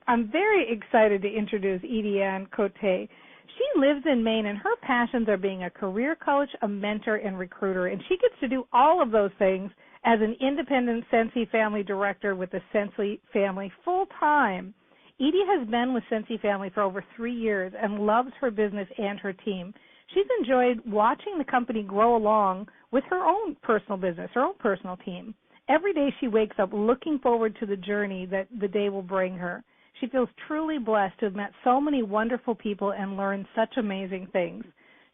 I'm very excited to introduce EdieAnne Cote. She lives in Maine, and her passions are being a career coach, a mentor, and recruiter. And she gets to do all of those things as an independent Sensi Family Director with the Sensi family full-time. Edie has been with Sensi Family for over 3 years and loves her business and her team. She's enjoyed watching the company grow along with her own personal business, her own personal team. Every day she wakes up looking forward to the journey that the day will bring her. She feels truly blessed to have met so many wonderful people and learned such amazing things.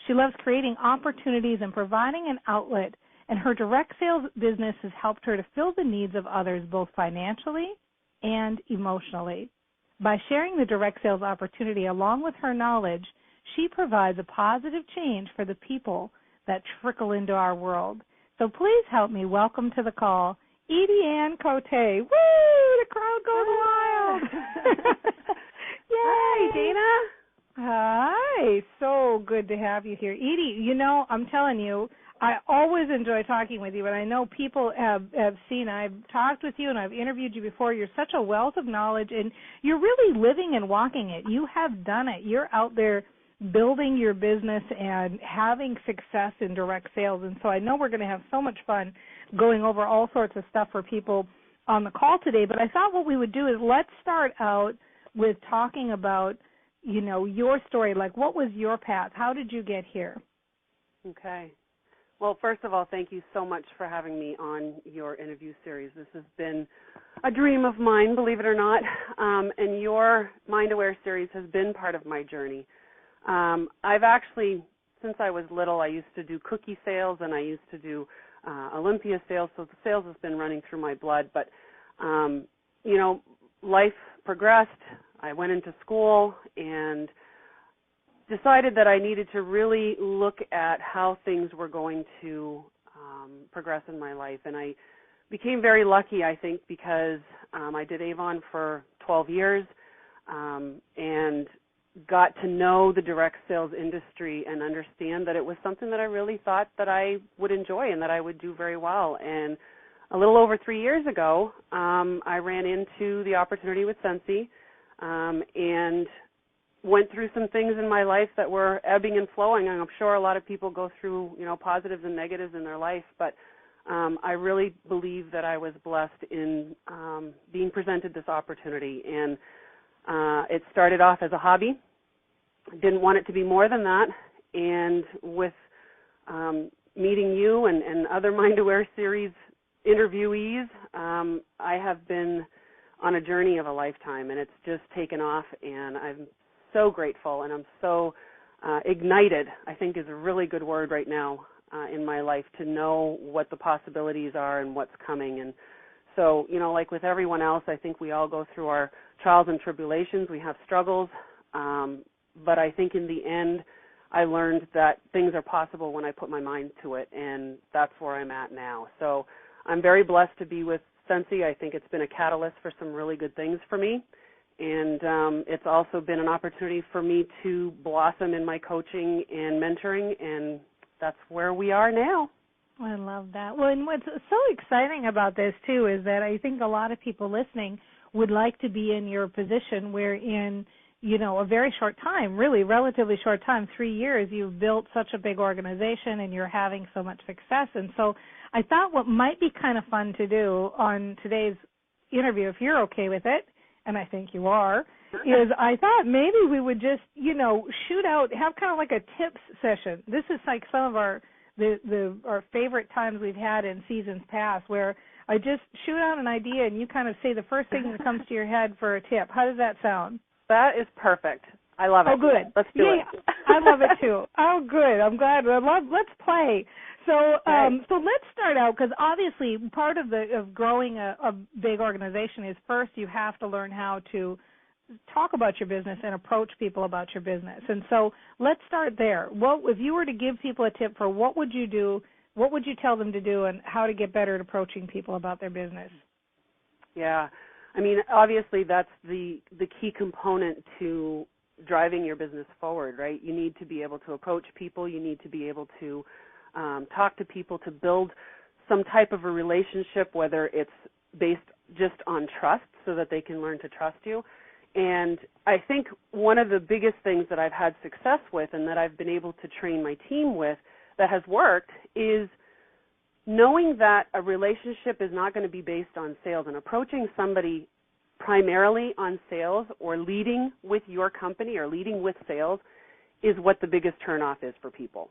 She loves creating opportunities and providing an outlet, and her direct sales business has helped her to fill the needs of others both financially and emotionally. By sharing the direct sales opportunity along with her knowledge, she provides a positive change for the people that trickle into our world. So please help me welcome to the call EdieAnne Cote. Woo! The crowd goes wild. Yay! Hi, Dana. Hi. So good to have you here. Edie, you know, I'm telling you, I always enjoy talking with you, and I know people have seen, I've talked with you and I've interviewed you before. You're such a wealth of knowledge, and you're really living and walking it. You have done it. You're out there building your business and having success in direct sales. And so I know we're going to have so much fun going over all sorts of stuff for people on the call today. But I thought what we would do is let's start out with talking about, you know, your story. Like, what was your path? How did you get here? Okay. Well, first of all, thank you so much for having me on your interview series. This has been a dream of mine, believe it or not, and your Mind Aware series has been part of my journey. I've actually, since I was little, I used to do cookie sales and I used to do Olympia sales, so the sales has been running through my blood. But, you know, life progressed. I went into school and decided that I needed to really look at how things were going to progress in my life. And I became very lucky, I think, because I did Avon for 12 years and got to know the direct sales industry and understand that it was something that I really thought that I would enjoy and that I would do very well. And a little over 3 years ago, I ran into the opportunity with Sensi and went through some things in my life that were ebbing and flowing. And I'm sure a lot of people go through, you know, positives and negatives in their life, but I really believe that I was blessed in being presented this opportunity. And it started off as a hobby. Didn't want it to be more than that. And with meeting you and other Mind Aware series interviewees, I have been on a journey of a lifetime, and it's just taken off, and I'm so grateful, and I'm so ignited, I think is a really good word right now in my life, to know what the possibilities are and what's coming. And so, you know, like with everyone else, I think we all go through our trials and tribulations. We have struggles, but I think in the end, I learned that things are possible when I put my mind to it, and that's where I'm at now. So I'm very blessed to be with Sensi. I think it's been a catalyst for some really good things for me. And it's also been an opportunity for me to blossom in my coaching and mentoring, and that's where we are now. I love that. Well, and what's so exciting about this, too, is that I think a lot of people listening would like to be in your position where in, you know, a very short time, really relatively short time, 3 years, you've built such a big organization and you're having so much success. And so I thought what might be kind of fun to do on today's interview, if you're okay with it, and I think you are, is I thought maybe we would just, you know, shoot out, have kind of like a tips session. This is like some of our favorite times we've had in seasons past, where I just shoot out an idea and you kind of say the first thing that comes to your head for a tip. How does that sound? That is perfect. I love it. Oh, good. Let's do it. I love it too. Oh, good. I'm glad. Let's play. So, so let's start out, because obviously part of growing a big organization is first you have to learn how to talk about your business and approach people about your business. And so let's start there. What if you were to give people a tip for what would you do? What would you tell them to do, and how to get better at approaching people about their business? Yeah. I mean, obviously that's the key component to driving your business forward, right? You need to be able to approach people. You need to be able to talk to people, to build some type of a relationship, whether it's based just on trust so that they can learn to trust you. And I think one of the biggest things that I've had success with and that I've been able to train my team with that has worked is knowing that a relationship is not going to be based on sales, and approaching somebody primarily on sales or leading with your company or leading with sales is what the biggest turnoff is for people.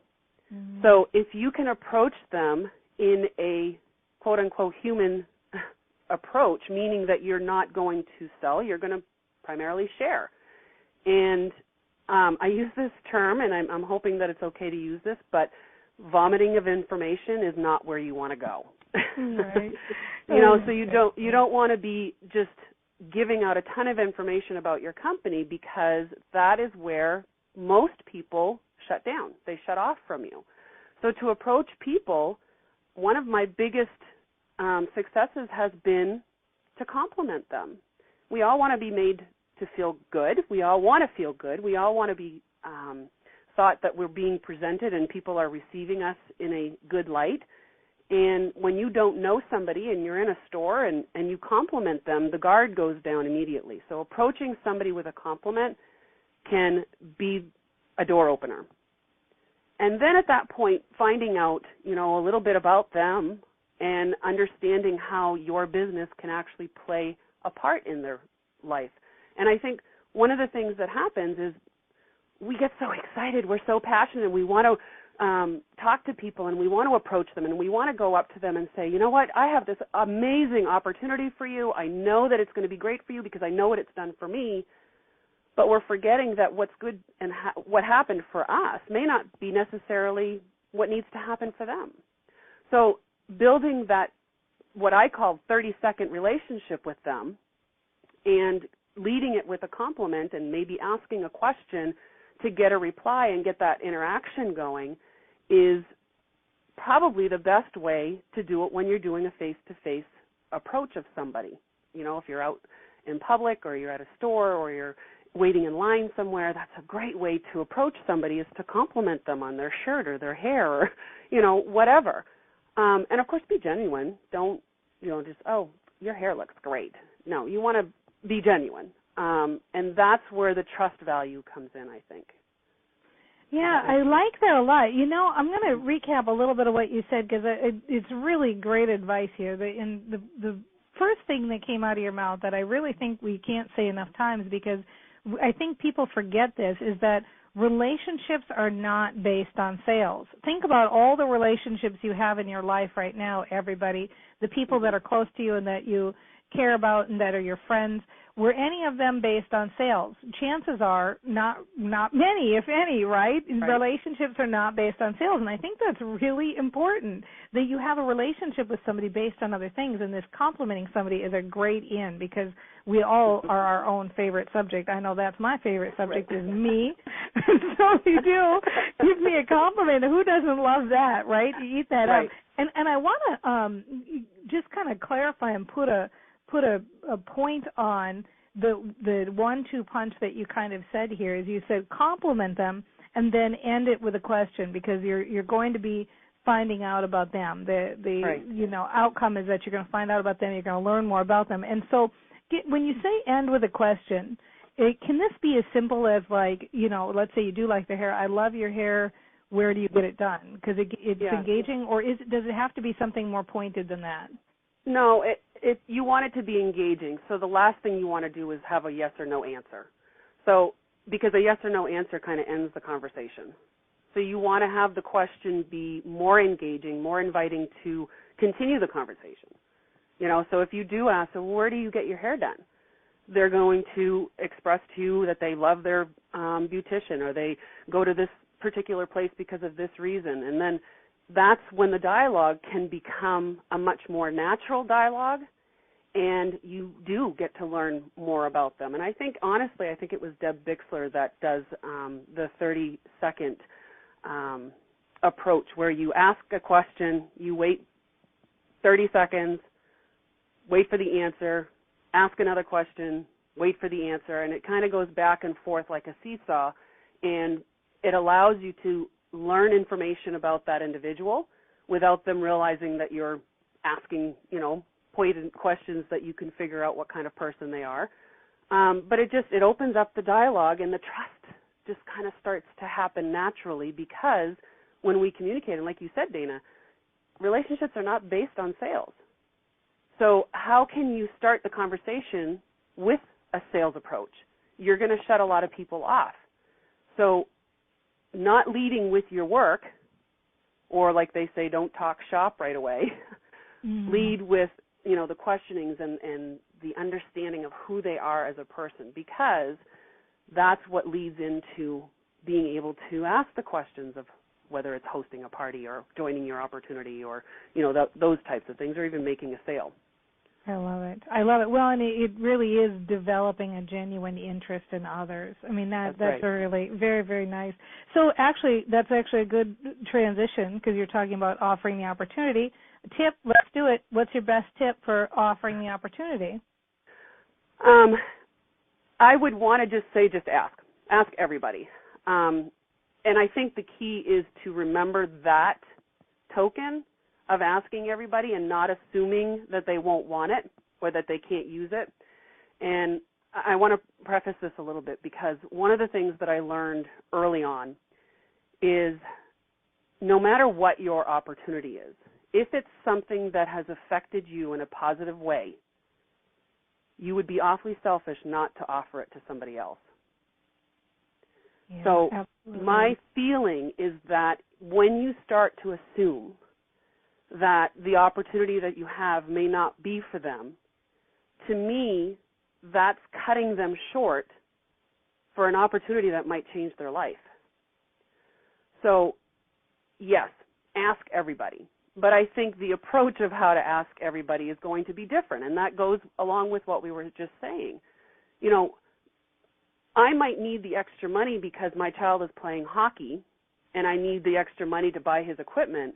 Mm-hmm. So if you can approach them in a quote-unquote human approach, meaning that you're not going to sell, you're going to primarily share. And I use this term, and I'm hoping that it's okay to use this, but vomiting of information is not where you want to go. Right. So you don't want to be just giving out a ton of information about your company, because that is where most people shut down. They shut off from you. So to approach people, one of my biggest successes has been to compliment them. We all want to be made to feel good. We all want to feel good. We all want to be thought that we're being presented and people are receiving us in a good light. And when you don't know somebody and you're in a store and you compliment them, the guard goes down immediately. So approaching somebody with a compliment can be a door opener. And then at that point, finding out, a little bit about them and understanding how your business can actually play a part in their life. And I think one of the things that happens is we get so excited, we're so passionate, and we want to talk to people and we want to approach them and we want to go up to them and say, you know what, I have this amazing opportunity for you. I know that it's going to be great for you because I know what it's done for me. But we're forgetting that what's good and what happened for us may not be necessarily what needs to happen for them. So building that, what I call 30-second relationship with them, and leading it with a compliment and maybe asking a question to get a reply and get that interaction going, is probably the best way to do it when you're doing a face-to-face approach of somebody. If you're out in public or you're at a store or you're waiting in line somewhere, that's a great way to approach somebody, is to compliment them on their shirt or their hair or, whatever. And, of course, be genuine. Don't, just, oh, your hair looks great. No, you want to be genuine. And that's where the trust value comes in, I think. Yeah, I like that a lot. I'm going to recap a little bit of what you said, because it's really great advice here. The first thing that came out of your mouth that I really think we can't say enough times, because I think people forget this, is that relationships are not based on sales. Think about all the relationships you have in your life right now, everybody, the people that are close to you and that you care about and that are your friends. Were any of them based on sales? Chances are not many, if any, right? Relationships are not based on sales, and I think that's really important, that you have a relationship with somebody based on other things, and this complimenting somebody is a great in, because we all are our own favorite subject. I know that's my favorite subject, is me. So if you do, give me a compliment. Who doesn't love that, right? You eat that up. And I want to just kind of clarify and put a point on the 1-2 punch that you kind of said here. Is you said compliment them and then end it with a question, because you're going to be finding out about them. The outcome is that you're going to find out about them. You're going to learn more about them. And so when you say end with a question, can this be as simple as, like, let's say you do like the hair. I love your hair. Where do you get it done? Because it's engaging, or does it have to be something more pointed than that? No, you want it to be engaging. So the last thing you want to do is have a yes or no answer. So because a yes or no answer kind of ends the conversation. So you want to have the question be more engaging, more inviting to continue the conversation. So if you do ask, so where do you get your hair done? They're going to express to you that they love their beautician, or they go to this particular place because of this reason. And then that's when the dialogue can become a much more natural dialogue, and you do get to learn more about them. And I think, honestly, it was Deb Bixler that does the 30-second approach, where you ask a question, you wait 30 seconds, wait for the answer, ask another question, wait for the answer, and it kind of goes back and forth like a seesaw, and it allows you to learn information about that individual without them realizing that you're asking, pointed questions that you can figure out what kind of person they are. But it opens up the dialogue, and the trust just kind of starts to happen naturally, because when we communicate, and like you said, Dana, relationships are not based on sales. So how can you start the conversation with a sales approach? You're going to shut a lot of people off. So not leading with your work, or like they say, don't talk shop right away. Mm-hmm. Lead with, the questionings and the understanding of who they are as a person, because that's what leads into being able to ask the questions of whether it's hosting a party or joining your opportunity, or, those types of things, or even making a sale. I love it. Well, and it really is developing a genuine interest in others. I mean, that's right. Really very, very nice. So actually, that's actually a good transition, because you're talking about offering the opportunity. Tip, let's do it. What's your best tip for offering the opportunity? I would want to just say, ask. Ask everybody. And I think the key is to remember that token of asking everybody and not assuming that they won't want it or that they can't use it. And I want to preface this a little bit, because one of the things that I learned early on is no matter what your opportunity is, if it's something that has affected you in a positive way, you would be awfully selfish not to offer it to somebody else. Yeah, so absolutely. My feeling is that when you start to assume that the opportunity that you have may not be for them, to me, that's cutting them short for an opportunity that might change their life. So, yes, ask everybody. But I think the approach of how to ask everybody is going to be different, and that goes along with what we were just saying. I might need the extra money because my child is playing hockey, and I need the extra money to buy his equipment,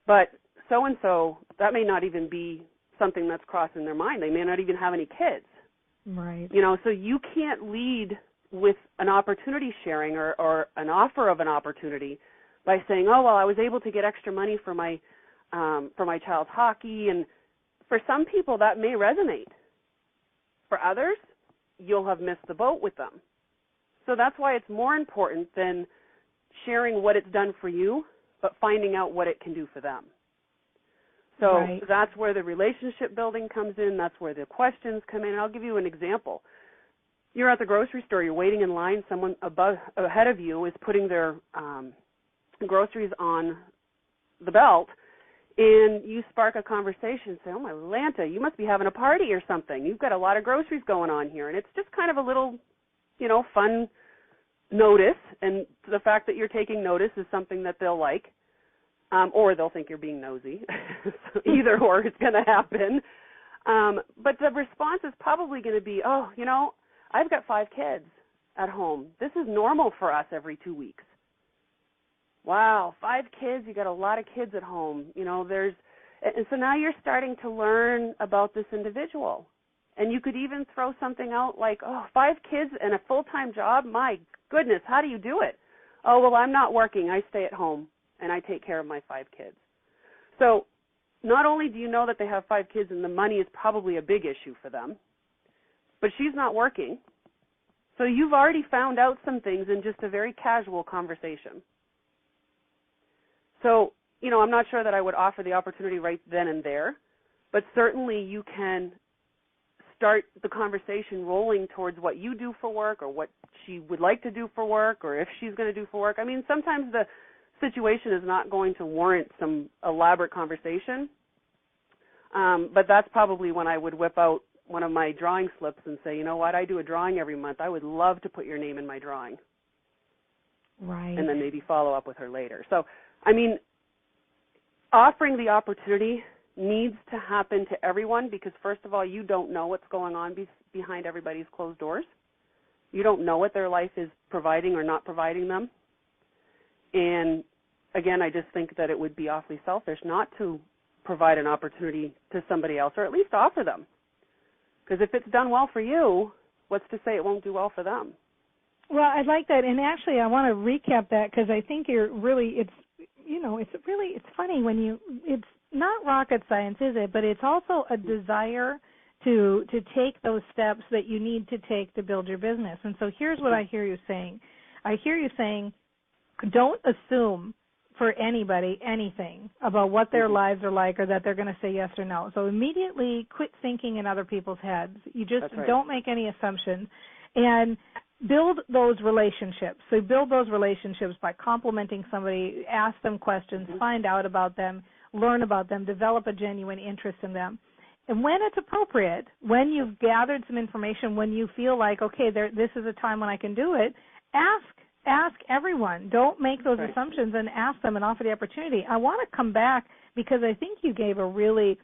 but so-and-so, that may not even be something that's crossing their mind. They may not even have any kids. Right. So you can't lead with an opportunity sharing or an offer of an opportunity by saying, oh, well, I was able to get extra money for my child's hockey. And for some people, that may resonate. For others, you'll have missed the boat with them. So that's why it's more important than sharing what it's done for you, but finding out what it can do for them. So right. That's where the relationship building comes in. That's where the questions come in. And I'll give you an example. You're at the grocery store. You're waiting in line. Someone ahead of you is putting their groceries on the belt, and you spark a conversation and say, oh, my Lanta, you must be having a party or something. You've got a lot of groceries going on here. And it's just kind of a little, fun notice. And the fact that you're taking notice is something that they'll like. Or they'll think you're being nosy. So either or is going to happen. But the response is probably going to be, oh, I've got 5 kids at home. This is normal for us every 2 weeks. Wow, 5 kids, you got a lot of kids at home. And so now you're starting to learn about this individual. And you could even throw something out like, 5 kids and a full-time job? My goodness, how do you do it? Oh, well, I'm not working. I stay at home. And I take care of my 5 kids. So not only do you know that they have 5 kids and the money is probably a big issue for them, but she's not working. So you've already found out some things in just a very casual conversation. So, I'm not sure that I would offer the opportunity right then and there, but certainly you can start the conversation rolling towards what you do for work or what she would like to do for work or if she's going to do for work. I mean, sometimes the situation is not going to warrant some elaborate conversation, but that's probably when I would whip out one of my drawing slips and say, you know what, I do a drawing every month. I would love to put your name in my drawing. Right. And then maybe follow up with her later. So, I mean, offering the opportunity needs to happen to everyone because, first of all, you don't know what's going on behind everybody's closed doors. You don't know what their life is providing or not providing them. And, again, I just think that it would be awfully selfish not to provide an opportunity to somebody else or at least offer them. Because if it's done well for you, what's to say it won't do well for them? Well, I'd like that. And actually, I want to recap that because I think it's funny when it's not rocket science, is it? But it's also a desire to take those steps that you need to take to build your business. And so here's what I hear you saying. I hear you saying, don't assume for anybody anything about what their lives are like or that they're going to say yes or no. So immediately quit thinking in other people's heads. You just don't make any assumptions and build those relationships. So build those relationships by complimenting somebody, ask them questions, find out about them, learn about them, develop a genuine interest in them. And when it's appropriate, when you've gathered some information, when you feel like, okay, this is a time when I can do it, ask everyone. Don't make those assumptions and ask them and offer the opportunity. I want to come back because I think you gave a really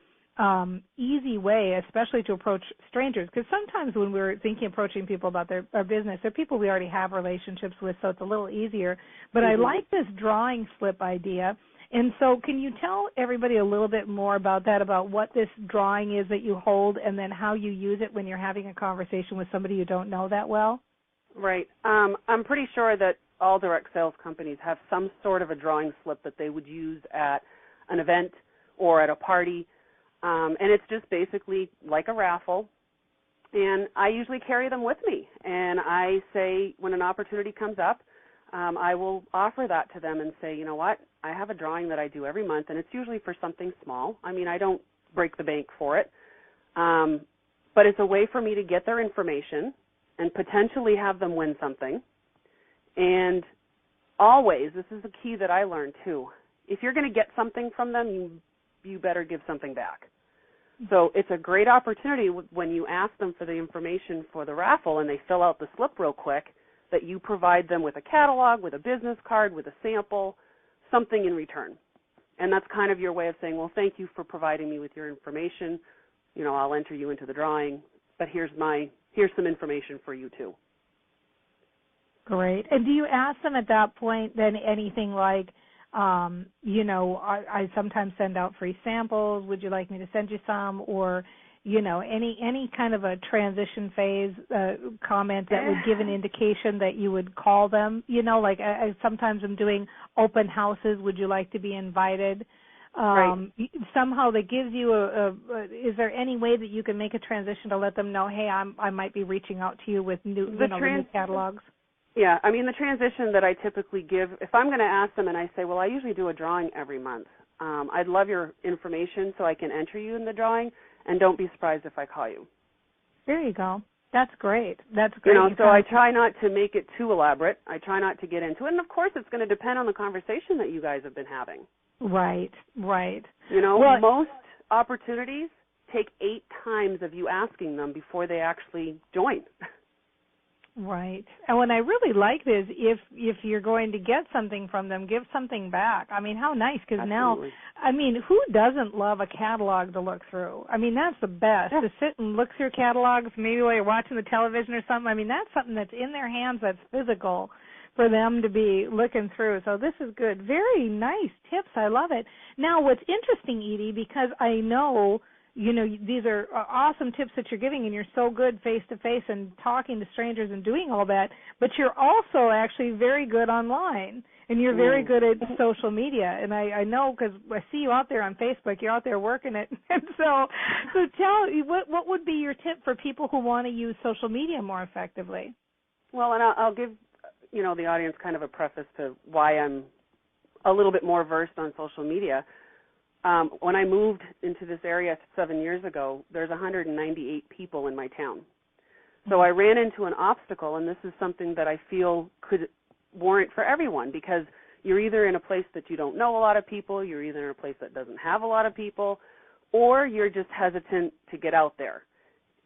easy way, especially to approach strangers, because sometimes when we're approaching people about our business, they're people we already have relationships with, so it's a little easier. But I like this drawing slip idea. And so can you tell everybody a little bit more about that, about what this drawing is that you hold and then how you use it when you're having a conversation with somebody you don't know that well? Right. I'm pretty sure that all direct sales companies have some sort of a drawing slip that they would use at an event or at a party, and it's just basically like a raffle. And I usually carry them with me, and I say when an opportunity comes up, I will offer that to them and say, you know what, I have a drawing that I do every month, and it's usually for something small. I mean, I don't break the bank for it, but it's a way for me to get their information and potentially have them win something. And always, this is the key that I learned too, if you're going to get something from them, you better give something back. So it's a great opportunity when you ask them for the information for the raffle and they fill out the slip real quick, that you provide them with a catalog, with a business card, with a sample, something in return. And that's kind of your way of saying, well, thank you for providing me with your information. You know, I'll enter you into the drawing, but here's some information for you too. Great. And do you ask them at that point then anything like, you know, I sometimes send out free samples. Would you like me to send you some? Or, you know, any kind of a transition phase comment that would give an indication that you would call them? You know, like I sometimes I'm doing open houses. Would you like to be invited? Somehow that gives you is there any way that you can make a transition to let them know, hey, I might be reaching out to you with new catalogs? Yeah, I mean, the transition that I typically give, if I'm going to ask them and I say, well, I usually do a drawing every month. I'd love your information so I can enter you in the drawing, and don't be surprised if I call you. There you go. That's great. That's great. You know, so I try not to make it too elaborate. I try not to get into it. And, of course, it's going to depend on the conversation that you guys have been having. Right. You know, most opportunities take 8 times of you asking them before they actually join. Right. And what I really like is if you're going to get something from them, give something back. I mean, how nice, because now, I mean, who doesn't love a catalog to look through? I mean, that's the best, to sit and look through catalogs, maybe while you're watching the television or something. I mean, that's something that's in their hands, that's physical for them to be looking through. So this is good. Very nice tips. I love it. Now, what's interesting, Edie, because I know, you know, these are awesome tips that you're giving, and you're so good face-to-face and talking to strangers and doing all that, but you're also actually very good online, and you're very good at social media. And I know because I see you out there on Facebook. You're out there working it. And so tell me, what would be your tip for people who want to use social media more effectively? Well, and I'll give, you know, the audience kind of a preface to why I'm a little bit more versed on social media. When I moved into this area 7 years ago, there's 198 people in my town. So I ran into an obstacle, and this is something that I feel could warrant for everyone, because you're either in a place that you don't know a lot of people, you're either in a place that doesn't have a lot of people, or you're just hesitant to get out there.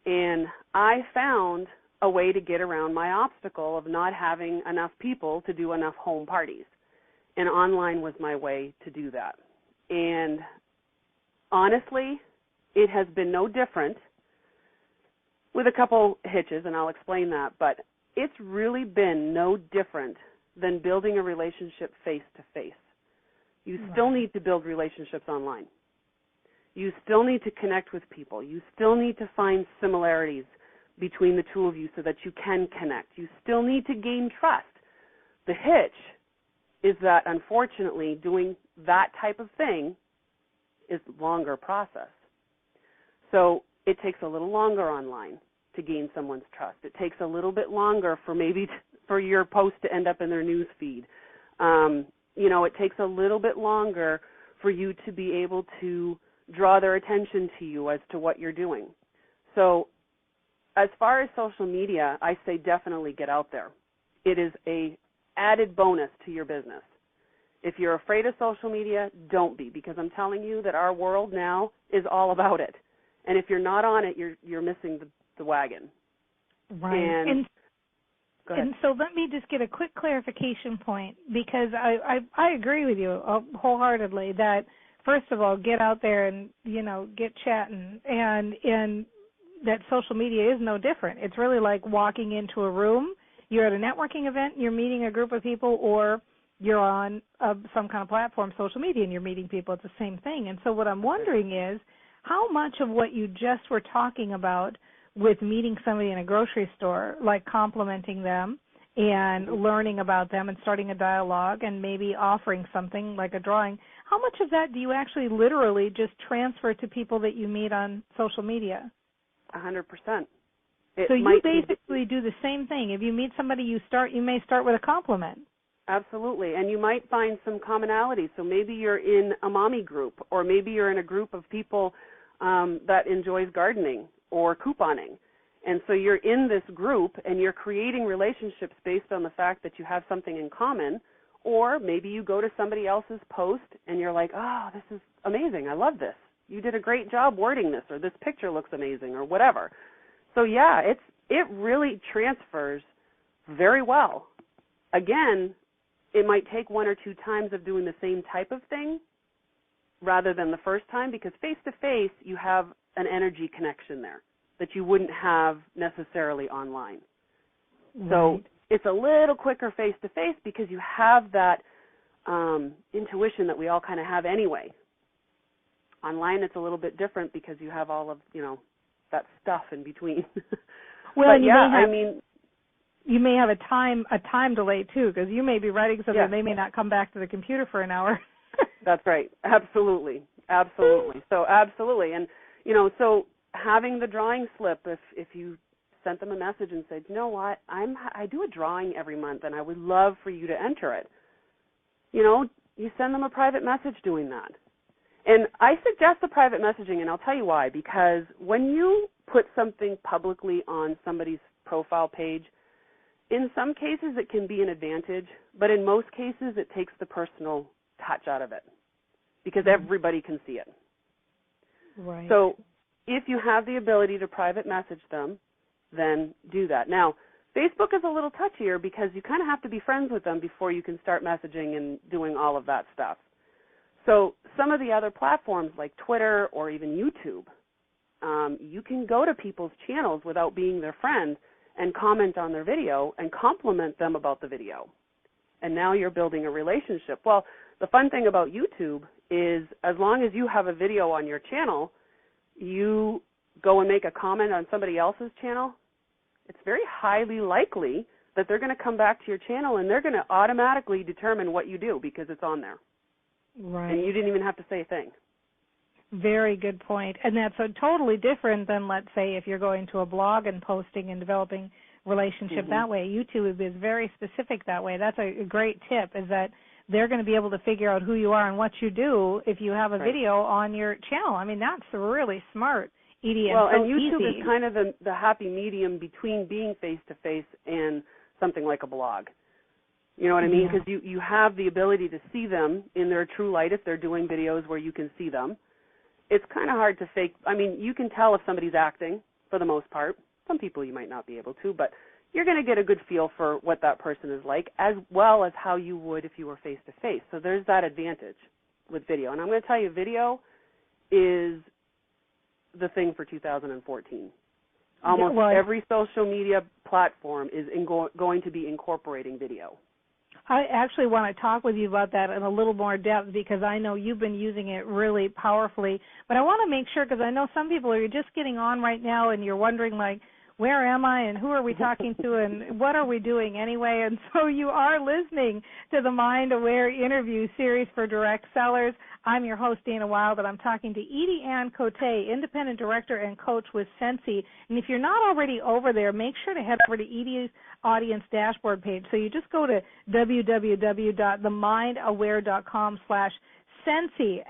And I found a way to get around my obstacle of not having enough people to do enough home parties. And online was my way to do that. And honestly, it has been no different, with a couple hitches, and I'll explain that, but it's really been no different than building a relationship face-to-face. You still need to build relationships online. You still need to connect with people. You still need to find similarities between the two of you so that you can connect. You still need to gain trust. The hitch is that, unfortunately, doing that type of thing is a longer process. So it takes a little longer online to gain someone's trust. It takes a little bit longer for for your post to end up in their news feed. It takes a little bit longer for you to be able to draw their attention to you as to what you're doing. So as far as social media, I say definitely get out there. It is a added bonus to your business. If you're afraid of social media, don't be, because I'm telling you that our world now is all about it. And if you're not on it, you're missing the wagon. Right. And so let me just get a quick clarification point, because I agree with you wholeheartedly that, first of all, get out there and, get chatting. And that social media is no different. It's really like walking into a room. You're at a networking event, you're meeting a group of people, or you're on some kind of platform, social media, and you're meeting people. It's the same thing. And so what I'm wondering is, how much of what you just were talking about with meeting somebody in a grocery store, like complimenting them and learning about them and starting a dialogue and maybe offering something like a drawing, how much of that do you actually literally just transfer to people that you meet on social media? 100%. So you basically do the same thing. If you meet somebody, you may start with a compliment. Absolutely, and you might find some commonalities. So maybe you're in a mommy group, or maybe you're in a group of people that enjoys gardening or couponing. And so you're in this group and you're creating relationships based on the fact that you have something in common. Or maybe you go to somebody else's post and you're like, oh, this is amazing. I love this. You did a great job wording this, or this picture looks amazing, or whatever. So yeah, it really transfers very well. Again, it might take one or two times of doing the same type of thing rather than the first time, because face-to-face you have an energy connection there that you wouldn't have necessarily online. Right. So it's a little quicker face-to-face because you have that intuition that we all kind of have anyway. Online it's a little bit different because you have all of, that stuff in between. Well, but you may have a time delay too, because you may be writing something and they may not come back to the computer for an hour. That's right. Absolutely. So absolutely. And, so having the drawing slip, if you sent them a message and said, you know what, I do a drawing every month and I would love for you to enter it. You send them a private message doing that. And I suggest the private messaging, and I'll tell you why. Because when you put something publicly on somebody's profile page, in some cases it can be an advantage, but in most cases it takes the personal touch out of it because everybody can see it. Right. So if you have the ability to private message them, then do that. Now, Facebook is a little touchier because you kind of have to be friends with them before you can start messaging and doing all of that stuff. So some of the other platforms like Twitter or even YouTube, you can go to people's channels without being their friend and comment on their video and compliment them about the video. And now you're building a relationship. Well, the fun thing about YouTube is as long as you have a video on your channel, you go and make a comment on somebody else's channel, it's very highly likely that they're going to come back to your channel and they're going to automatically determine what you do because it's on there. Right. And you didn't even have to say a thing. Very good point. And that's totally different than, let's say, if you're going to a blog and posting and developing relationship that way. YouTube is very specific that way. That's a great tip, is that they're going to be able to figure out who you are and what you do if you have a video on your channel. I mean, that's really smart, Edie. Well, and YouTube easy. is kind of the happy medium between being face-to-face and something like a blog. You know what I mean? Because you have the ability to see them in their true light if they're doing videos where you can see them. It's kind of hard to fake. I mean, you can tell if somebody's acting for the most part. Some people you might not be able to, but you're going to get a good feel for what that person is like as well as how you would if you were face-to-face. So there's that advantage with video. And I'm going to tell you, video is the thing for 2014. Almost every social media platform is going to be incorporating video. I actually want to talk with you about that in a little more depth because I know you've been using it really powerfully. But I want to make sure, because I know some people are just getting on right now and you're wondering, like, where am I and who are we talking to and what are we doing anyway? And so you are listening to the Mind Aware interview series for direct sellers. I'm your host, Dana Wilde, and I'm talking to EdieAnne Cote, Independent Director and Coach with Sensi. And if you're not already over there, make sure to head over to Edie's Audience Dashboard page. So you just go to www.themindaware.com/Sensi,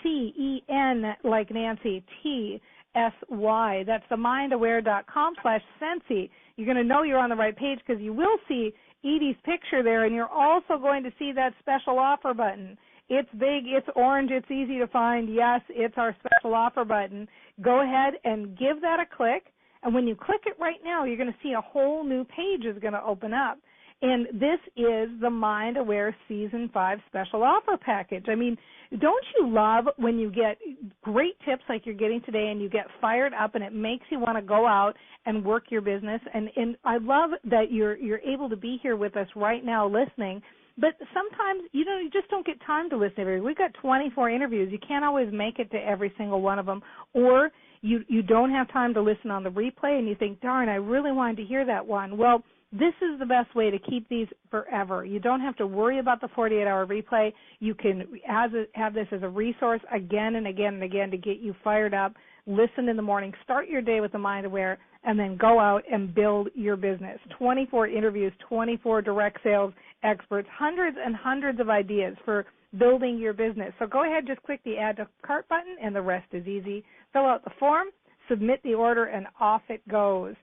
SCEN, like Nancy, TSY. That's themindaware.com/Sensi. You're going to know you're on the right page because you will see Edie's picture there, and you're also going to see that special offer button. It's big, it's orange, it's easy to find. Yes, it's our special offer button. Go ahead and give that a click, and when you click it right now, you're going to see a whole new page is going to open up. And this is the Mind Aware Season 5 Special Offer Package. I mean, don't you love when you get great tips like you're getting today and you get fired up and it makes you want to go out and work your business? And I love that you're able to be here with us right now listening. But sometimes, you just don't get time to listen to everything. We've got 24 interviews. You can't always make it to every single one of them. Or you don't have time to listen on the replay and you think, darn, I really wanted to hear that one. Well, this is the best way to keep these forever. You don't have to worry about the 48-hour replay. You can have this as a resource again and again and again to get you fired up. Listen in the morning. Start your day with the Mind Aware, and then go out and build your business. 24 interviews, 24 direct sales experts, hundreds and hundreds of ideas for building your business. So go ahead, just click the Add to Cart button, and the rest is easy. Fill out the form, submit the order, and off it goes.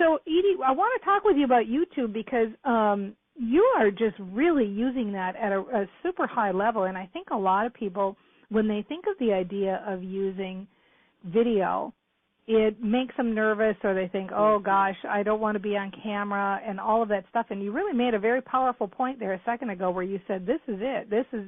So, Edie, I want to talk with you about YouTube because you are just really using that at a super high level, and I think a lot of people, when they think of the idea of using video, it makes them nervous, or they think, oh, gosh, I don't want to be on camera and all of that stuff. And you really made a very powerful point there a second ago where you said, this is it. This is,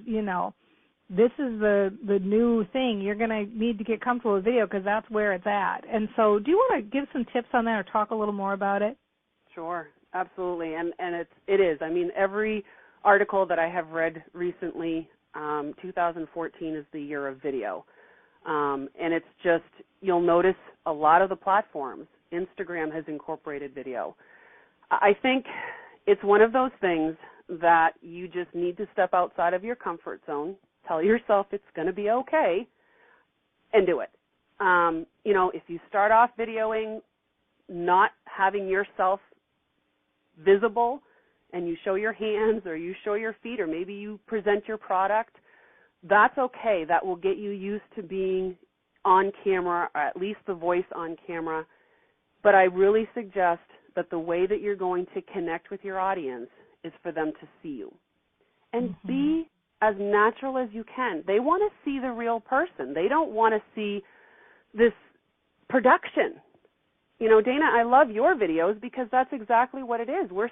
this is the new thing. You're going to need to get comfortable with video because that's where it's at. And so do you want to give some tips on that or talk a little more about it? Sure, absolutely. And it is. I mean, every article that I have read recently, 2014 is the year of video. And it's just, you'll notice a lot of the platforms, Instagram has incorporated video. I think it's one of those things that you just need to step outside of your comfort zone, tell yourself it's going to be okay, and do it. If you start off videoing, not having yourself visible, and you show your hands or you show your feet or maybe you present your product, that's okay. That will get you used to being on camera, or at least the voice on camera. But I really suggest that the way that you're going to connect with your audience is for them to see you. And be as natural as you can. They want to see the real person. They don't want to see this production. Dana, I love your videos because that's exactly what it is. We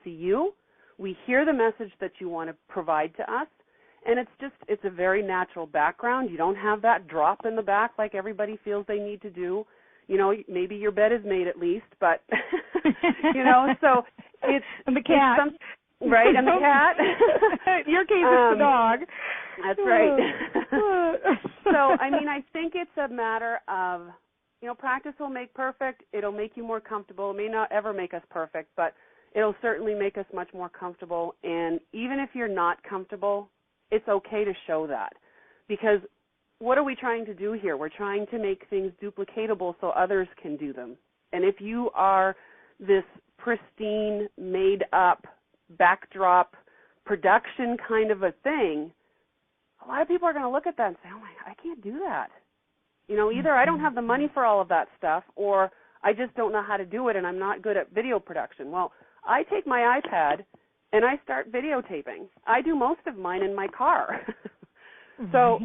see you. We hear the message that you want to provide to us. And it's a very natural background. You don't have that drop in the back like everybody feels they need to do. Maybe your bed is made at least, but, so it's... And the cat. Right, and the cat. In your case, it's the dog. That's right. So, I think it's a matter of, practice will make perfect. It'll make you more comfortable. It may not ever make us perfect, but it'll certainly make us much more comfortable. And even if you're not comfortable, it's okay to show that, because what are we trying to do here? We're trying to make things duplicatable so others can do them. And if you are this pristine, made-up, backdrop production kind of a thing, a lot of people are going to look at that and say, oh, I can't do that. Either I don't have the money for all of that stuff, or I just don't know how to do it and I'm not good at video production. Well, I take my iPad and I start videotaping. I do most of mine in my car. So,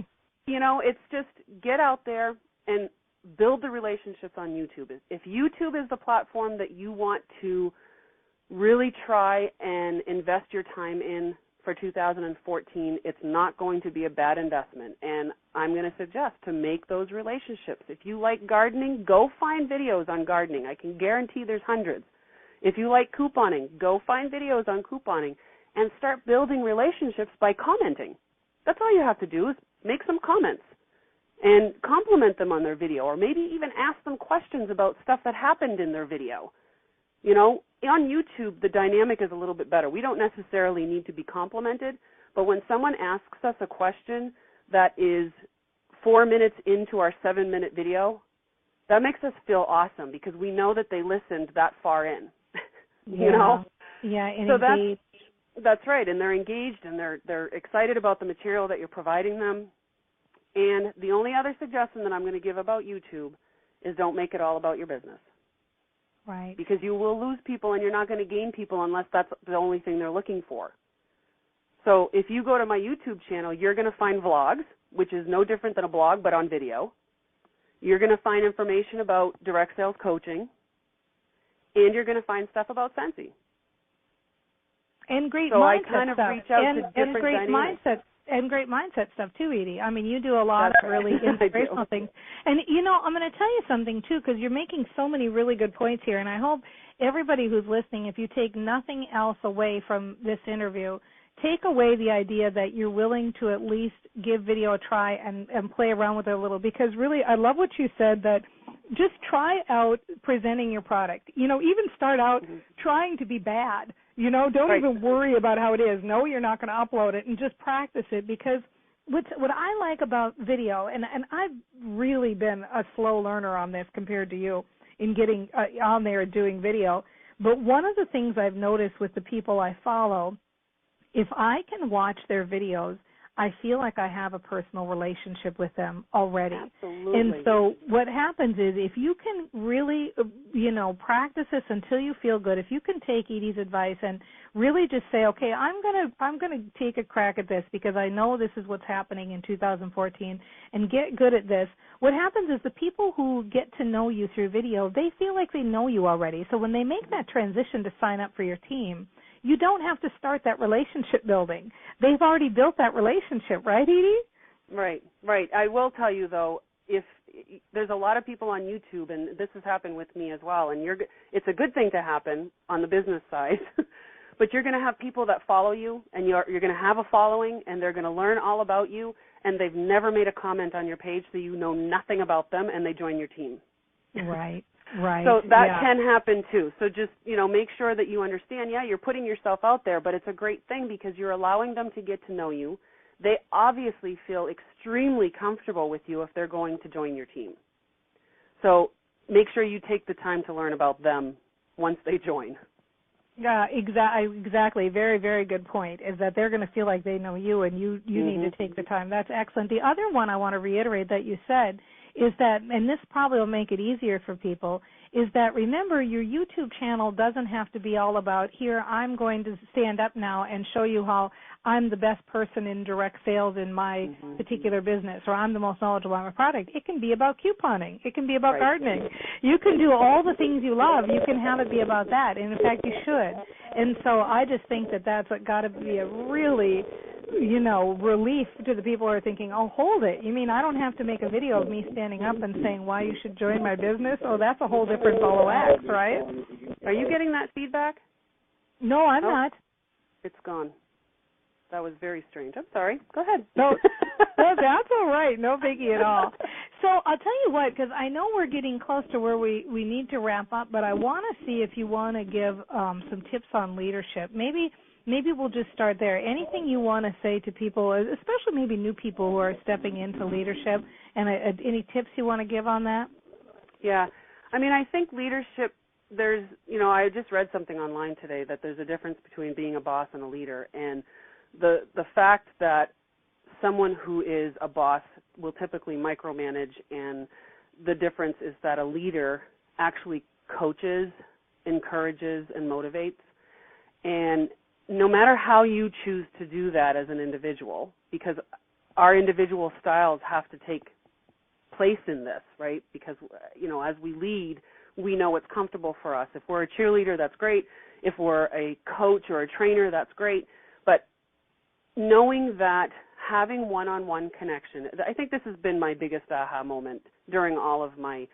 it's just get out there and build the relationships on YouTube. If YouTube is the platform that you want to really try and invest your time in for 2014, it's not going to be a bad investment. And I'm going to suggest to make those relationships. If you like gardening, go find videos on gardening. I can guarantee there's hundreds. If you like couponing, go find videos on couponing and start building relationships by commenting. That's all you have to do is make some comments and compliment them on their video, or maybe even ask them questions about stuff that happened in their video. On YouTube, the dynamic is a little bit better. We don't necessarily need to be complimented, but when someone asks us a question, that is 4 minutes into our 7-minute video, that makes us feel awesome because we know that they listened that far in. You know? Yeah, and so that's right, and they're engaged and they're excited about the material that you're providing them. And the only other suggestion that I'm going to give about YouTube is don't make it all about your business. Right. Because you will lose people and you're not going to gain people unless that's the only thing they're looking for. So if you go to my YouTube channel, you're going to find vlogs, which is no different than a blog but on video. You're going to find information about direct sales coaching, and you're going to find stuff about Scentsy. And great so mindset I kind of stuff. reach out to different dynamics. And great mindset stuff too, Edie. I mean, you do a lot of really inspirational things. And, you know, I'm going to tell you something too, because you're making so many really good points here, and I hope everybody who's listening, if you take nothing else away from this interview, take away the idea that you're willing to at least give video a try and play around with it a little, because really I love what you said, that just try out presenting your product. You know, even start out trying to be bad. You know, don't even worry about how it is. No, you're not going to upload it, and just practice it, because what I like about video, and I've really been a slow learner on this compared to you in getting on there and doing video, but one of the things I've noticed with the people I follow, if I can watch their videos, I feel like I have a personal relationship with them already. Absolutely. And so what happens is, if you can really, you know, practice this until you feel good, if you can take Edie's advice and really just say, okay, I'm gonna take a crack at this because I know this is what's happening in 2014, and get good at this. What happens is the people who get to know you through video, they feel like they know you already. So when they make that transition to sign up for your team, you don't have to start that relationship building. They've already built that relationship, right, Edie? Right. I will tell you, though, if there's a lot of people on YouTube, and this has happened with me as well, and it's a good thing to happen on the business side, but you're going to have people that follow you, and you're going to have a following, and they're going to learn all about you, and they've never made a comment on your page, so you know nothing about them, and they join your team. Right. So that can happen too. So just, you know, make sure that you understand, you're putting yourself out there, but it's a great thing because you're allowing them to get to know you. They obviously feel extremely comfortable with you if they're going to join your team. So make sure you take the time to learn about them once they join. Yeah, exactly. Very, very good point, is that they're going to feel like they know you, and you need to take the time. That's excellent. The other one I want to reiterate that you said is that, and this probably will make it easier for people, is that remember, your YouTube channel doesn't have to be all about, here, I'm going to stand up now and show you how I'm the best person in direct sales in my particular business, or I'm the most knowledgeable on my product. It can be about couponing. It can be about gardening. You can do all the things you love. You can have it be about that, and in fact, you should. And so I just think that that's got to be a really, you know, relief to the people who are thinking, oh, hold it. You mean I don't have to make a video of me standing up and saying why you should join my business? Oh, that's a whole different ball of wax, right? Are you getting that feedback? No, I'm not. It's gone. That was very strange. I'm sorry. Go ahead. No, that's all right. No biggie at all. So I'll tell you what, because I know we're getting close to where we need to wrap up, but I want to see if you want to give some tips on leadership. Maybe we'll just start there. Anything you want to say to people, especially maybe new people who are stepping into leadership, and any tips you want to give on that? Yeah. I mean, I think leadership, there's, you know, I just read something online today that there's a difference between being a boss and a leader, and the fact that someone who is a boss will typically micromanage, and the difference is that a leader actually coaches, encourages, and motivates. And no matter how you choose to do that as an individual, because our individual styles have to take place in this, right? Because, you know, as we lead, we know what's comfortable for us. If we're a cheerleader, that's great. If we're a coach or a trainer, that's great. But knowing that having one-on-one connection, I think this has been my biggest aha moment during all of my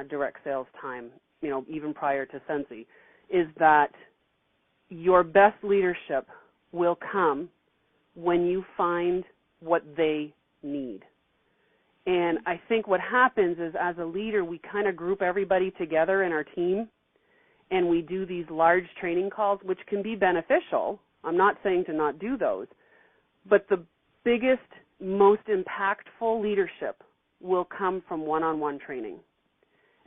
direct sales time, you know, even prior to Scentsy, is that your best leadership will come when you find what they need. And I think what happens is, as a leader, we kind of group everybody together in our team, and we do these large training calls, which can be beneficial. I'm not saying to not do those. But the biggest most impactful leadership will come from one-on-one training.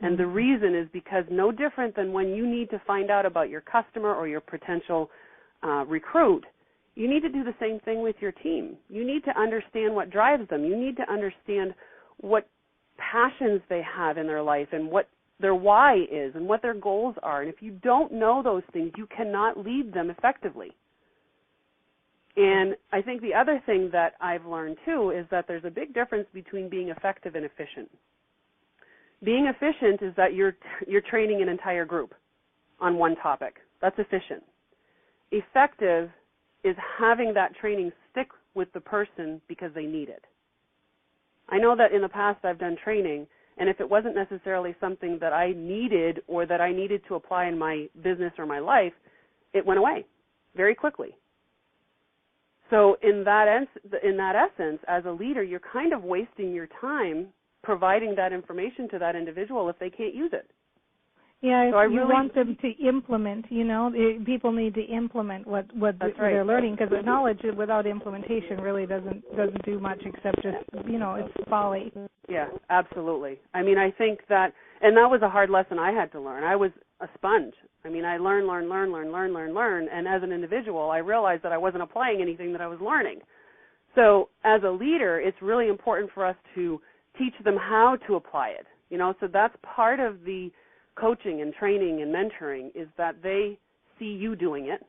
And the reason is because no different than when you need to find out about your customer or your potential recruit, you need to do the same thing with your team. You need to understand what drives them. You need to understand what passions they have in their life and what their why is and what their goals are. And if you don't know those things, you cannot lead them effectively. And I think the other thing that I've learned, too, is that there's a big difference between being effective and efficient. Being efficient is that you're training an entire group on one topic. That's efficient. Effective is having that training stick with the person because they need it. I know that in the past I've done training, and if it wasn't necessarily something that I needed or that I needed to apply in my business or my life, it went away very quickly. So in that essence, as a leader, you're kind of wasting your time providing that information to that individual if they can't use it. Yeah, so you want them to implement, people need to implement what they're learning, because the knowledge without implementation really doesn't do much except just, it's folly. Yeah, absolutely. I mean, I think that, and that was a hard lesson I had to learn. I was a sponge. I mean, I learn, and as an individual, I realized that I wasn't applying anything that I was learning. So as a leader, it's really important for us to teach them how to apply it, so that's part of the coaching and training and mentoring, is that they see you doing it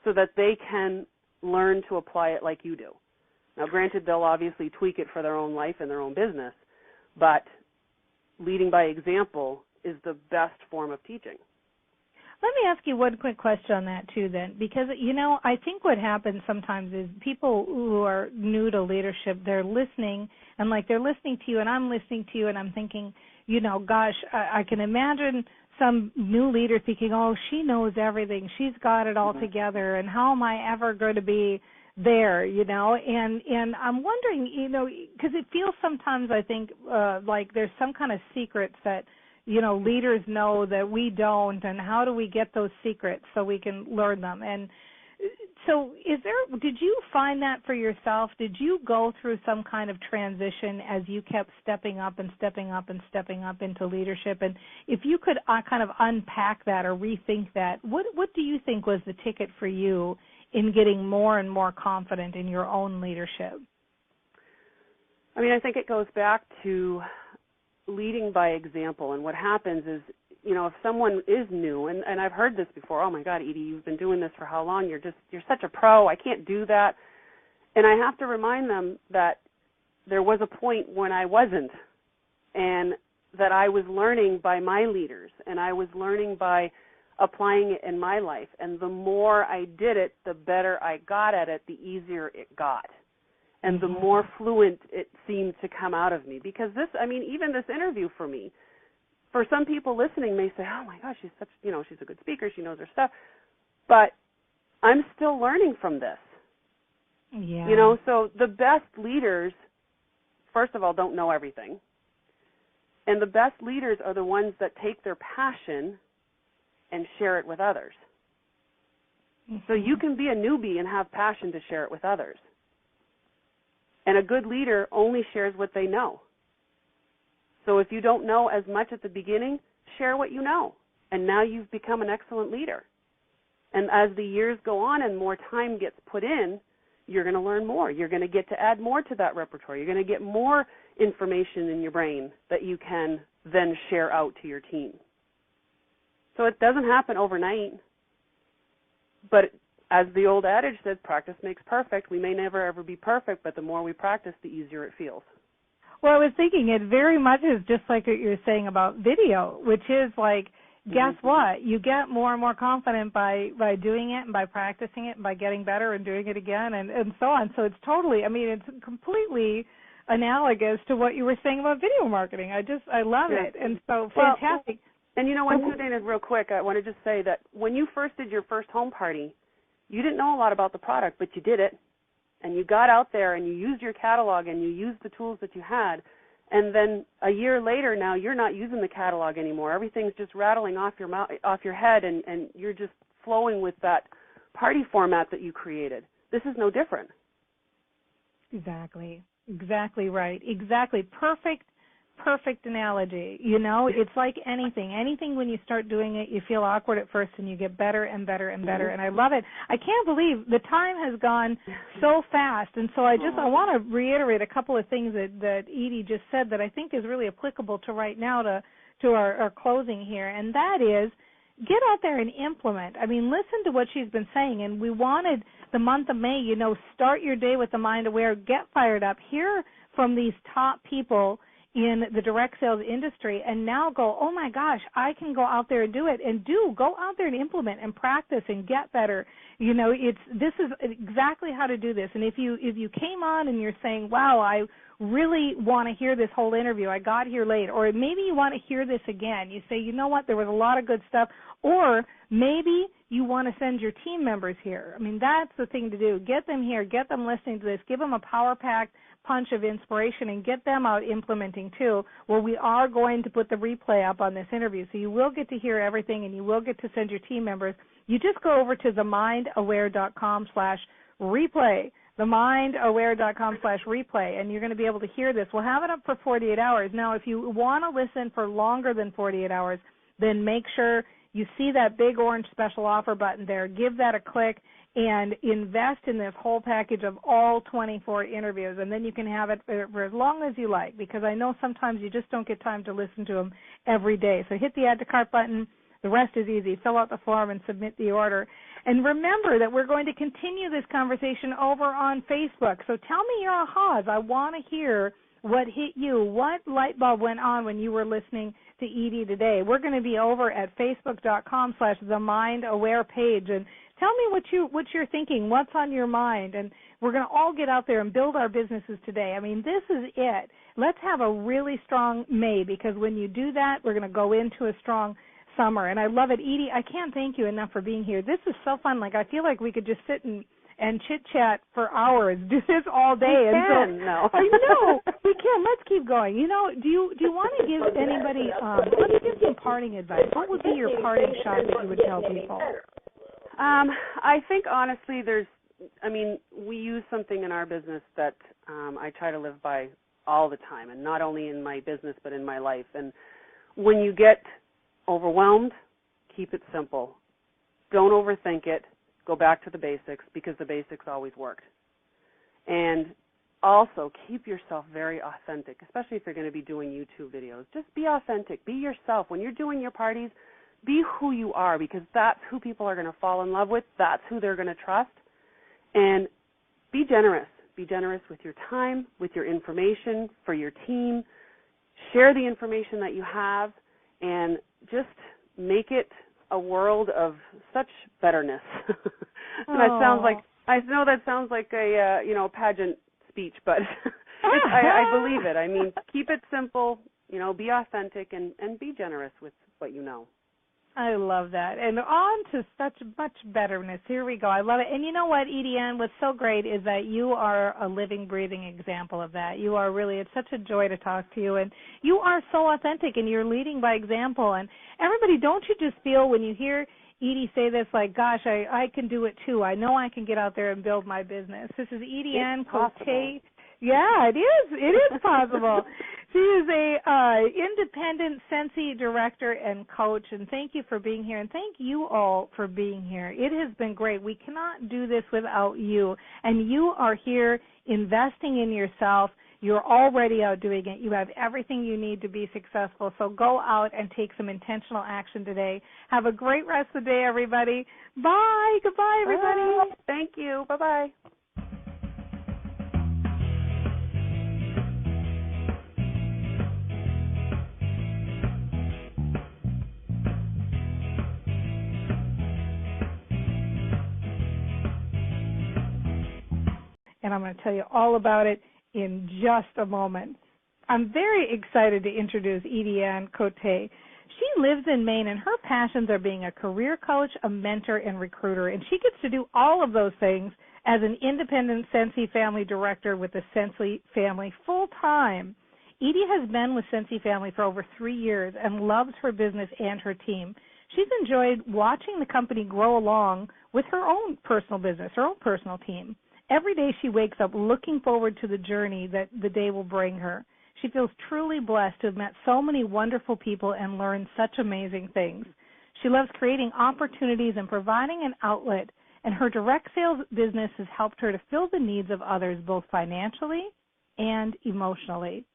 so that they can learn to apply it like you do. Now, granted, they'll obviously tweak it for their own life and their own business, but leading by example is the best form of teaching. Let me ask you one quick question on that, too, then, because, I think what happens sometimes is people who are new to leadership, they're listening, and they're listening to you, and I'm listening to you, and I'm thinking, gosh, I can imagine some new leader thinking, oh, she knows everything, she's got it all together, and how am I ever going to be there, and I'm wondering, because it feels sometimes, I think, like there's some kind of secrets that, leaders know that we don't, and how do we get those secrets so we can learn them? And so did you find that for yourself? Did you go through some kind of transition as you kept stepping up and stepping up and stepping up into leadership? And if you could kind of unpack that or rethink that, what do you think was the ticket for you in getting more and more confident in your own leadership? I mean, I think it goes back to leading by example. And what happens is, if someone is new, and I've heard this before, oh my God, Edie, you've been doing this for how long? You're such a pro. I can't do that. And I have to remind them that there was a point when I wasn't, and that I was learning by my leaders, and I was learning by applying it in my life. And the more I did it, the better I got at it, the easier it got. And the more fluent it seemed to come out of me. Because even this interview for me, for some people listening may say, oh my gosh, she's such, she's a good speaker, she knows her stuff. But I'm still learning from this. Yeah. So the best leaders, first of all, don't know everything. And the best leaders are the ones that take their passion and share it with others. So you can be a newbie and have passion to share it with others. And a good leader only shares what they know. So if you don't know as much at the beginning, share what you know. And now you've become an excellent leader. And as the years go on and more time gets put in, you're going to learn more. You're going to get to add more to that repertoire. You're going to get more information in your brain that you can then share out to your team. So it doesn't happen overnight. But as the old adage says, practice makes perfect. We may never ever be perfect, but the more we practice, the easier it feels. Well, I was thinking it very much is just like what you're saying about video, which is like, guess what? You get more and more confident by doing it and by practicing it and by getting better and doing it again and so on. So it's totally, it's completely analogous to what you were saying about video marketing. I love it. And so fantastic. And one thing, Dana, real quick, I want to just say that when you first did your first home party, you didn't know a lot about the product, but you did it. And you got out there and you used your catalog and you used the tools that you had. And then a year later now, you're not using the catalog anymore. Everything's just rattling off your head, and you're just flowing with that party format that you created. This is no different. Exactly right. Exactly. Perfect analogy. You know, it's like anything when you start doing it, you feel awkward at first and you get better and better and better. And I love it. I can't believe the time has gone so fast. And so I want to reiterate a couple of things that Edie just said that I think is really applicable to right now to our closing here. And that is, get out there and implement. I mean, listen to what she's been saying. And we wanted the month of May, you know, start your day with the mind aware, get fired up, hear from these top people in the direct sales industry, and now go, oh my gosh, I can go out there and do it, and go out there and implement and practice and get better. You know, this is exactly how to do this. And if you came on and you're saying, wow, I really want to hear this whole interview, I got here late, or maybe you want to hear this again, you say, you know what, there was a lot of good stuff, or maybe you want to send your team members here. I mean, that's the thing to do. Get them here, get them listening to this, give them a power-packed punch of inspiration and get them out implementing too. Well, we are going to put the replay up on this interview, so you will get to hear everything and you will get to send your team members. You just go over to themindaware.com/replay, themindaware.com/replay, and you're going to be able to hear this. We'll have it up for 48 hours. Now, if you want to listen for longer than 48 hours, then make sure you see that big orange special offer button there. Give that a click and invest in this whole package of all 24 interviews, and then you can have it for as long as you like, because I know sometimes you just don't get time to listen to them every day. So hit the Add to Cart button. The rest is easy. Fill out the form and submit the order. And remember that we're going to continue this conversation over on Facebook. So tell me your ahas. I want to hear what hit you. What light bulb went on when you were listening to Edie today? We're going to be over at facebook.com/themindaware page, and tell me what you're thinking, what's on your mind, and we're going to all get out there and build our businesses today. I mean, this is it. Let's have a really strong May, because when you do that, we're going to go into a strong summer. And I love it. Edie, I can't thank you enough for being here. This is so fun. Like, I feel like we could just sit and chit-chat for hours, do this all day. We can. No. I know. We can. Let's keep going. You know, do you want to give anybody, let's give some parting advice. What would be your parting shot that you would tell people? I think, honestly, we use something in our business that I try to live by all the time, and not only in my business but in my life. And when you get overwhelmed, keep it simple. Don't overthink it. Go back to the basics, because the basics always worked. And also, keep yourself very authentic, especially if you're going to be doing YouTube videos. Just be authentic. Be yourself. When you're doing your parties, be who you are, because that's who people are going to fall in love with. That's who they're going to trust. And be generous. Be generous with your time, with your information, for your team. Share the information that you have, and just make it a world of such betterness. And that sounds like, I know that sounds like a pageant speech, but I believe it. I mean, keep it simple, be authentic, and be generous with what you know. I love that. And on to such much betterness. Here we go. I love it. And you know what, EdieAnne, what's so great is that you are a living, breathing example of that. You are really, it's such a joy to talk to you. And you are so authentic, and you're leading by example. And everybody, don't you just feel when you hear Edie say this, like, gosh, I can do it too. I know I can get out there and build my business. This is EdieAnne Cote. Yeah, it is. It is possible. She is a independent Sensi director and coach, and thank you for being here, and thank you all for being here. It has been great. We cannot do this without you, and you are here investing in yourself. You're already out doing it. You have everything you need to be successful, so go out and take some intentional action today. Have a great rest of the day, everybody. Bye. Goodbye, everybody. Bye. Thank you. Bye-bye. And I'm going to tell you all about it in just a moment. I'm very excited to introduce EdieAnne Cote. She lives in Maine, and her passions are being a career coach, a mentor, and recruiter, and she gets to do all of those things as an independent Sensi family director with the Sensi family full-time. Edie has been with Sensi family for over 3 years and loves her business and her team. She's enjoyed watching the company grow along with her own personal business, her own personal team. Every day she wakes up looking forward to the journey that the day will bring her. She feels truly blessed to have met so many wonderful people and learned such amazing things. She loves creating opportunities and providing an outlet, and her direct sales business has helped her to fill the needs of others both financially and emotionally.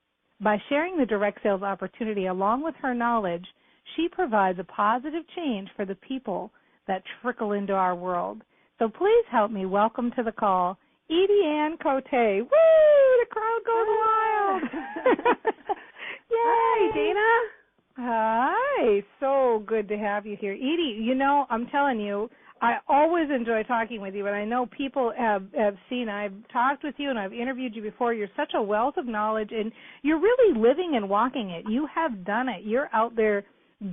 By sharing the direct sales opportunity along with her knowledge, she provides a positive change for the people that trickle into our world. So please help me welcome to the call EdieAnne Cote. Woo! The crowd goes wild. Yay! Hi, Dana. Hi. So good to have you here. Edie, you know, I'm telling you, I always enjoy talking with you, and I know people have seen, I've talked with you and I've interviewed you before. You're such a wealth of knowledge, and you're really living and walking it. You have done it. You're out there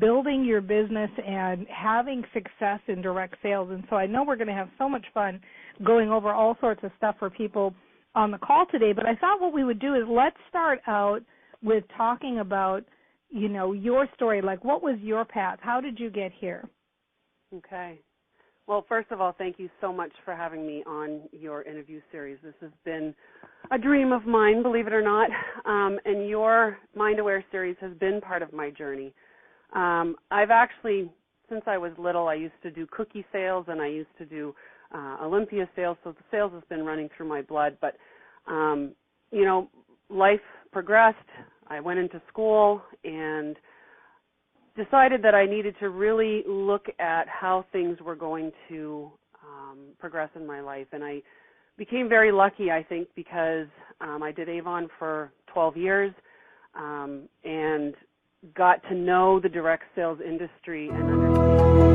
building your business and having success in direct sales. And so I know we're going to have so much fun going over all sorts of stuff for people on the call today. But I thought what we would do is let's start out with talking about, you know, your story. Like, what was your path? How did you get here? Okay. Well, first of all, thank you so much for having me on your interview series. This has been a dream of mine, believe it or not, and your Mind Aware series has been part of my journey. I've actually, since I was little, I used to do cookie sales and I used to do Olympia sales, so the sales has been running through my blood. But, you know, life progressed. I went into school and decided that I needed to really look at how things were going to progress in my life. And I became very lucky, I think, because I did Avon for 12 years and got to know the direct sales industry and understand